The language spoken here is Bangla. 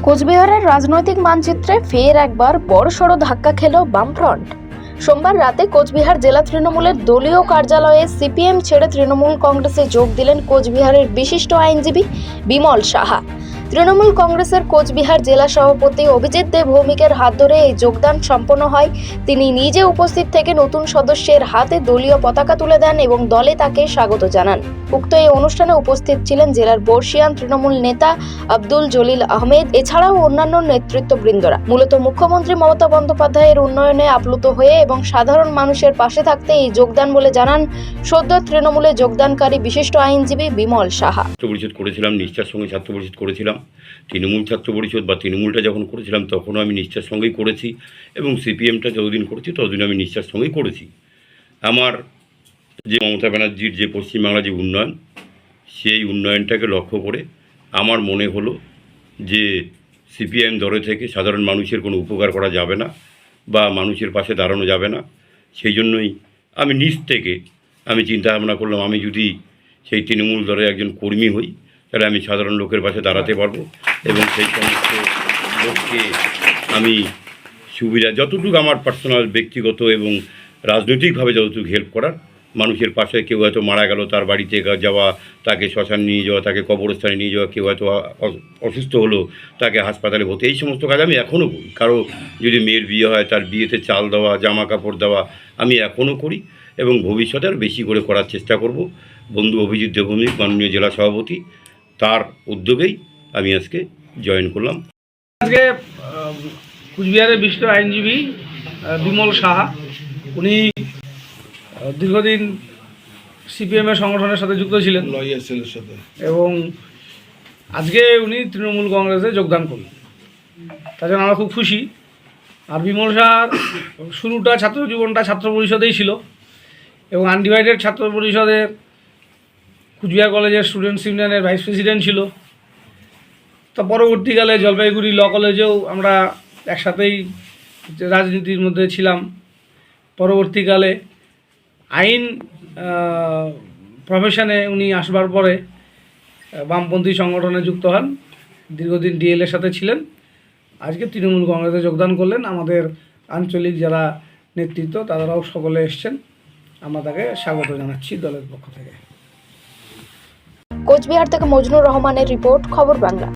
কোচবিহারের রাজনৈতিক মানচিত্রে ফের একবার বড়সড় ধাক্কা খেল বামফ্রন্ট। সোমবার রাতে কোচবিহার জেলা তৃণমূলের দলীয় কার্যালয়ে সিপিএম ছেড়ে তৃণমূল কংগ্রেসে যোগ দিলেন কোচবিহারের বিশিষ্ট আইনজীবী বিমল সাহা। তৃণমূল কংগ্রেসের কোচবিহার জেলা সভাপতি অভিজিৎ দেব ভৌমিকের হাত ধরে এই যোগদান সম্পন্ন হয়। তিনি নিজে উপস্থিত থেকে নতুন সদস্যের হাতে দলীয় পতাকা তুলে দেন এবং দলে তাকে স্বাগত জানান। উক্ত এই অনুষ্ঠানে উপস্থিত ছিলেন জেলার বর্ষিয়ান তৃণমূল নেতা আব্দুল জলিল আহমেদ, এছাড়াও অন্যান্য নেতৃত্ববৃন্দরা। মূলত মুখ্যমন্ত্রী মমতা বন্দ্যোপাধ্যায়ের উন্নয়নে আপ্লুত হয়ে এবং সাধারণ মানুষের পাশে থাকতে এই যোগদান বলে জানান সদ্য তৃণমূলে যোগদানকারী বিশিষ্ট আইনজীবী বিমল সাহা। ছাত্র পরিষদ করেছিলাম, নিষ্ঠার সঙ্গে ছাত্র পরিষদ করেছিলাম। তৃণমূল ছাত্র পরিষদ বা তৃণমূলটা যখন করেছিলাম তখনও আমি নিষ্ঠার সঙ্গেই করেছি এবং সিপিএমটা যতদিন করেছি ততদিন আমি নিষ্ঠার সঙ্গেই করেছি। আমার যে মমতা ব্যানার্জির যে পশ্চিমবাংলার যে উন্নয়ন, সেই উন্নয়নটাকে লক্ষ্য করে আমার মনে হলো যে সিপিএম দলে থেকে সাধারণ মানুষের কোনো উপকার করা যাবে না বা মানুষের পাশে দাঁড়ানো যাবে না। সেই জন্যই আমি নিজ থেকে আমি চিন্তা ভাবনা করলাম, আমি যদি সেই তৃণমূল দলের একজন কর্মী হই তাহলে আমি সাধারণ লোকের পাশে দাঁড়াতে পারবো এবং সেই সমস্ত লোককে আমি সুবিধা যতটুকু আমার পার্সোনাল ব্যক্তিগত এবং রাজনৈতিকভাবে যতটুকু হেল্প করার, মানুষের পাশে কেউ হয়তো মারা গেল তার বাড়িতে যাওয়া, তাকে শ্মশান নিয়ে যাওয়া, তাকে কবরস্থানে নিয়ে যাওয়া, কেউ হয়তো অসুস্থ হলো তাকে হাসপাতালে ভর্তি, এই সমস্ত কাজ আমি এখনও করি। কারো যদি মেয়ের বিয়ে হয় তার বিয়েতে চাল দেওয়া, জামা কাপড় দেওয়া আমি এখনও করি এবং ভবিষ্যতে আর বেশি করে করার চেষ্টা করব। বন্ধু অভিজিৎ দেব ভৌমিক, মাননীয় জেলা সভাপতি, তার উদ্যোগেই আমি আজকে জয়েন করলাম। আজকে কুচবিহারের বিশিষ্ট আইনজীবী বিমল সাহা, উনি দীর্ঘদিন সিপিএমের সংগঠনের সাথে যুক্ত ছিলেন এবং আজকে উনি তৃণমূল কংগ্রেসে যোগদান করলেন। তার জন্য আমরা খুব খুশি। আর বিমল সাহার শুরুটা ছাত্র জীবনটা ছাত্র পরিষদেই ছিল এবং আনডিভাইডেড ছাত্র পরিষদের কুচবিহার কলেজের স্টুডেন্টস ইউনিয়নের ভাইস প্রেসিডেন্ট ছিল। তো পরবর্তীকালে জলপাইগুড়ি ল কলেজেও আমরা একসাথেই রাজনীতির মধ্যে ছিলাম। পরবর্তীকালে আইন প্রফেশনে উনি আসবার পরে বামপন্থী সংগঠনে যুক্ত হন, দীর্ঘদিন ডিএলের সাথে ছিলেন। আজকে তৃণমূল কংগ্রেসে যোগদান করলেন। আমাদের আঞ্চলিক যারা নেতৃত্ব তারাও সকলে এসছেন, আমরা তাকে স্বাগত জানাচ্ছি দলের পক্ষ থেকে। কোচবিহার থেকে মজনুর রহমানের রিপোর্ট, খবর বাংলা।